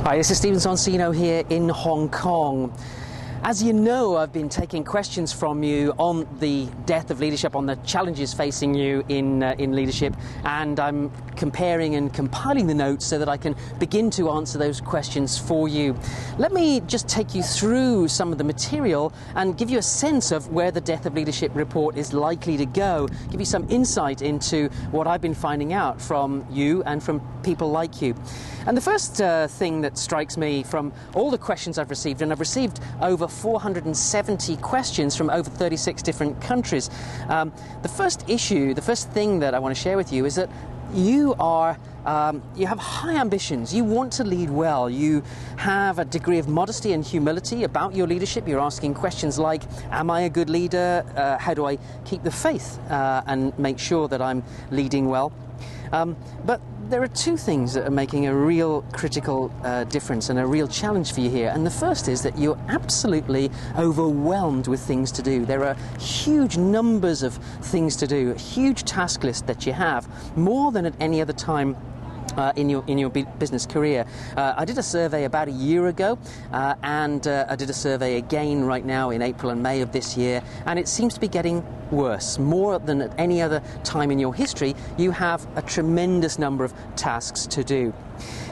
Hi, this is Stephen Sonsino here in Hong Kong. As you know, I've been taking questions from you on the death of leadership, on the challenges facing you in leadership, and I'm comparing and compiling the notes so that I can begin to answer those questions for you. Let me just take you through some of the material and give you a sense of where the Death of Leadership report is likely to go, give you some insight into what I've been finding out from you and from people like you. And the first thing that strikes me from all the questions I've received, and I've received over 470 questions from over 36 different countries. The first thing that I want to share with you is that you have high ambitions. You want to lead well. You have a degree of modesty and humility about your leadership. You're asking questions like, am I a good leader? How do I keep the faith and make sure that I'm leading well? But there are two things that are making a real critical difference and a real challenge for you here. And the first is that you're absolutely overwhelmed with things to do. There are huge numbers of things to do, a huge task list that you have, more than at any other time in your business career. I did a survey about a year ago, and I did a survey again right now in April and May of this year, and it seems to be getting worse. More than at any other time in your history, you have a tremendous number of tasks to do.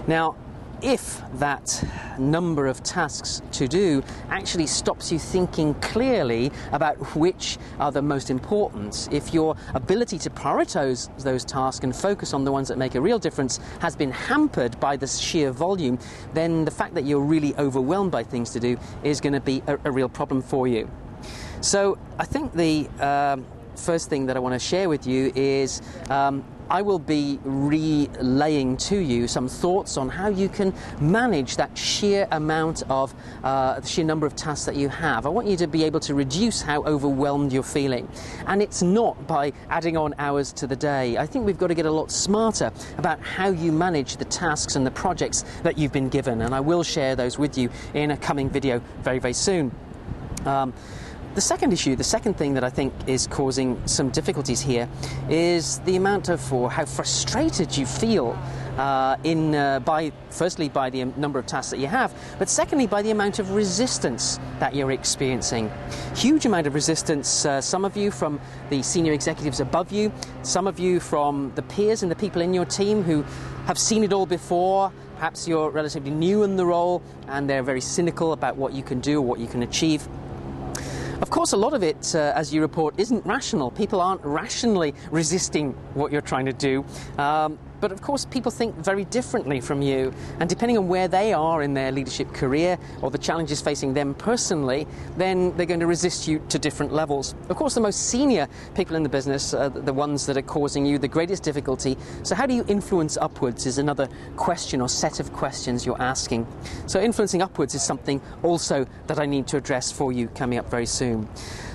Now, if that number of tasks to do actually stops you thinking clearly about which are the most important, if your ability to prioritize those tasks and focus on the ones that make a real difference has been hampered by the sheer volume, then the fact that you're really overwhelmed by things to do is going to be a real problem for you. So I think the first thing that I want to share with you is I will be relaying to you some thoughts on how you can manage that sheer amount of, the sheer number of tasks that you have. I want you to be able to reduce how overwhelmed you're feeling. And it's not by adding on hours to the day. I think we've got to get a lot smarter about how you manage the tasks and the projects that you've been given. And I will share those with you in a coming video very, very soon. The second thing that I think is causing some difficulties here is the amount of, or how frustrated you feel firstly by the number of tasks that you have, but secondly by the amount of resistance that you're experiencing. Huge amount of resistance, some of you from the senior executives above you, some of you from the peers and the people in your team who have seen it all before. Perhaps you're relatively new in the role and they're very cynical about what you can do or what you can achieve. Of course, a lot of it, as you report, isn't rational. People aren't rationally resisting what you're trying to do. But of course, people think very differently from you. And depending on where they are in their leadership career or the challenges facing them personally, then they're going to resist you to different levels. Of course, the most senior people in the business are the ones that are causing you the greatest difficulty. So how do you influence upwards is another question or set of questions you're asking. So influencing upwards is something also that I need to address for you coming up very soon.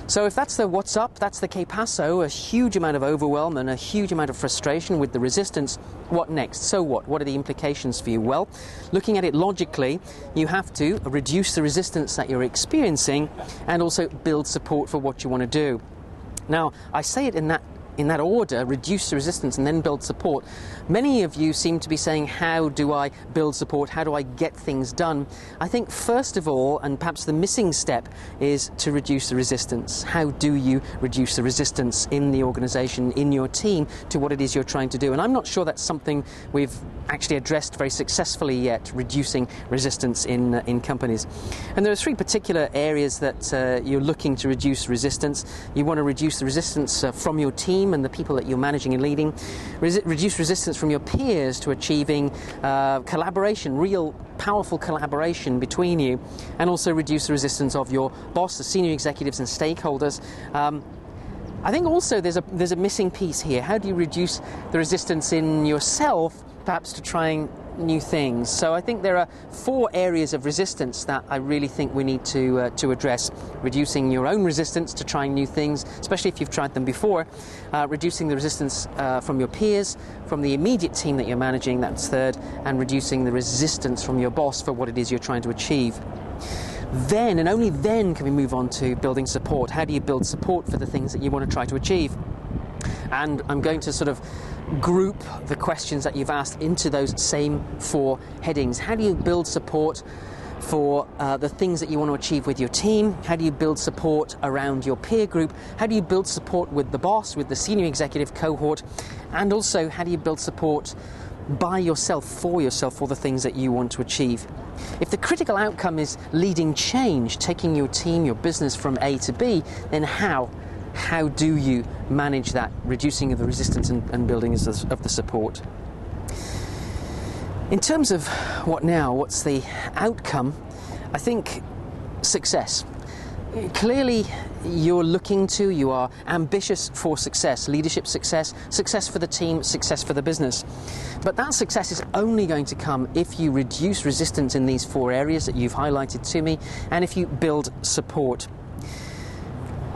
So if that's the what's up, that's the que paso, a huge amount of overwhelm and a huge amount of frustration with the resistance, what next? So what? What are the implications for you? Well, looking at it logically, you have to reduce the resistance that you're experiencing and also build support for what you want to do. Now, I say it in that order, reduce the resistance and then build support. Many of you seem to be saying, how do I build support? How do I get things done? I think first of all, and perhaps the missing step, is to reduce the resistance. How do you reduce the resistance in the organization, in your team, to what it is you're trying to do? And I'm not sure that's something we've actually addressed very successfully yet, reducing resistance in companies. And there are three particular areas that you're looking to reduce resistance. You want to reduce the resistance from your team and the people that you're managing and leading, reduce resistance from your peers to achieving collaboration, real powerful collaboration between you, and also reduce the resistance of your boss, the senior executives and stakeholders. I think also there's a missing piece here. How do you reduce the resistance in yourself, perhaps to trying new things? So I think there are four areas of resistance that I really think we need to address. Reducing your own resistance to trying new things, especially if you've tried them before. Reducing the resistance from your peers, from the immediate team that you're managing, that's third. And reducing the resistance from your boss for what it is you're trying to achieve. Then, and only then, can we move on to building support. How do you build support for the things that you want to try to achieve? And I'm going to sort of group the questions that you've asked into those same 4 headings. How do you build support for the things that you want to achieve with your team? How do you build support around your peer group? How do you build support with the boss, with the senior executive cohort? And also, how do you build support by yourself, for the things that you want to achieve? If the critical outcome is leading change, taking your team, your business from A to B, then how do you manage that, reducing the resistance and building of the support? In terms of what's the outcome? I think success. Clearly, you are ambitious for success, leadership success, success for the team, success for the business. But that success is only going to come if you reduce resistance in these 4 areas that you've highlighted to me, and if you build support.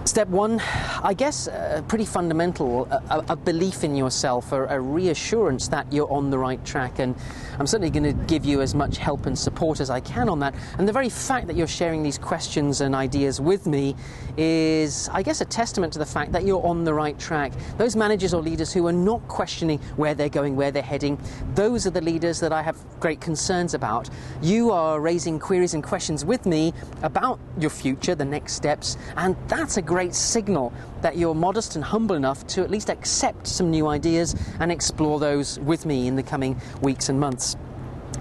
Step 1, I guess, pretty fundamental, a belief in yourself, a reassurance that you're on the right track, and I'm certainly going to give you as much help and support as I can on that. And the very fact that you're sharing these questions and ideas with me is, I guess, a testament to the fact that you're on the right track. Those managers or leaders who are not questioning where they're going, where they're heading, those are the leaders that I have great concerns about. You are raising queries and questions with me about your future, the next steps, and that's a great signal that you're modest and humble enough to at least accept some new ideas and explore those with me in the coming weeks and months.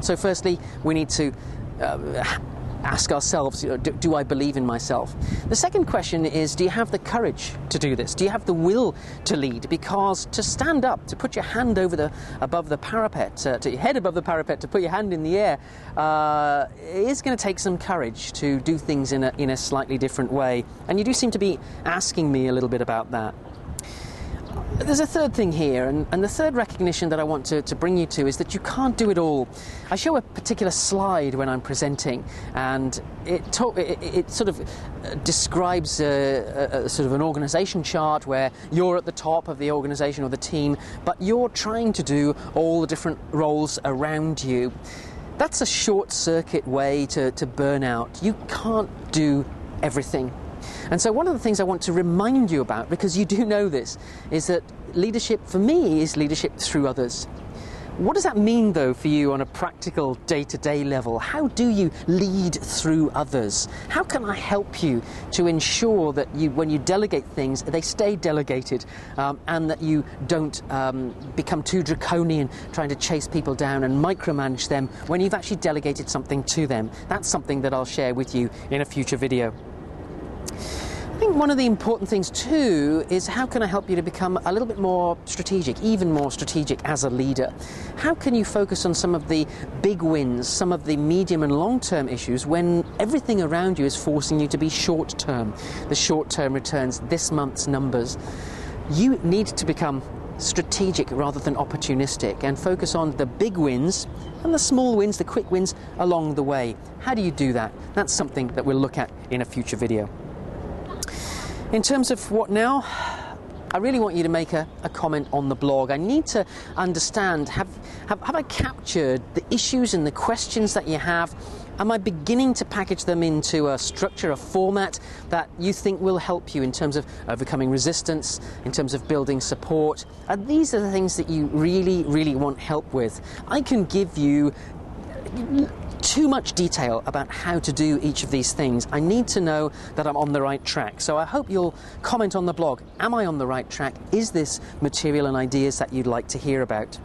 So firstly, we need to ask ourselves, do I believe in myself? The second question is, do you have the courage to do this? Do you have the will to lead? Because to stand up, to put your hand above the parapet, to your head above the parapet, to put your hand in the air, is going to take some courage to do things in a slightly different way. And you do seem to be asking me a little bit about that. There's a third thing here, and the third recognition that I want to bring you to is that you can't do it all. I show a particular slide when I'm presenting, and it sort of describes a sort of an organisation chart where you're at the top of the organisation or the team, but you're trying to do all the different roles around you. That's a short-circuit way to burn out. You can't do everything. And so one of the things I want to remind you about, because you do know this, is that leadership for me is leadership through others. What does that mean, though, for you on a practical day-to-day level? How do you lead through others? How can I help you to ensure that when you delegate things, they stay delegated, and that you don't become too draconian trying to chase people down and micromanage them when you've actually delegated something to them? That's something that I'll share with you in a future video. I think one of the important things too is, how can I help you to become a little bit more strategic, even more strategic as a leader? How can you focus on some of the big wins, some of the medium and long-term issues when everything around you is forcing you to be short-term? The short-term returns, this month's numbers. You need to become strategic rather than opportunistic and focus on the big wins and the small wins, the quick wins along the way. How do you do that? That's something that we'll look at in a future video. In terms of what now, I really want you to make a comment on the blog. I need to understand, have I captured the issues and the questions that you have? Am I beginning to package them into a structure, a format that you think will help you in terms of overcoming resistance, in terms of building support? And these are the things that you really, really want help with. I can give you too much detail about how to do each of these things. I need to know that I'm on the right track. So I hope you'll comment on the blog. Am I on the right track? Is this material and ideas that you'd like to hear about?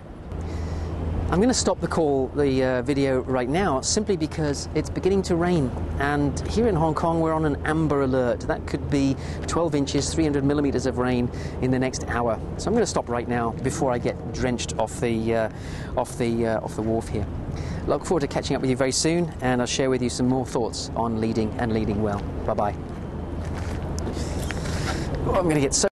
I'm going to stop the video right now simply because it's beginning to rain, and here in Hong Kong we're on an amber alert. That could be 12 inches, 300 millimeters of rain in the next hour. So I'm going to stop right now before I get drenched off the wharf here. Look forward to catching up with you very soon, and I'll share with you some more thoughts on leading and leading well. Bye-bye. Oh, I'm going to get so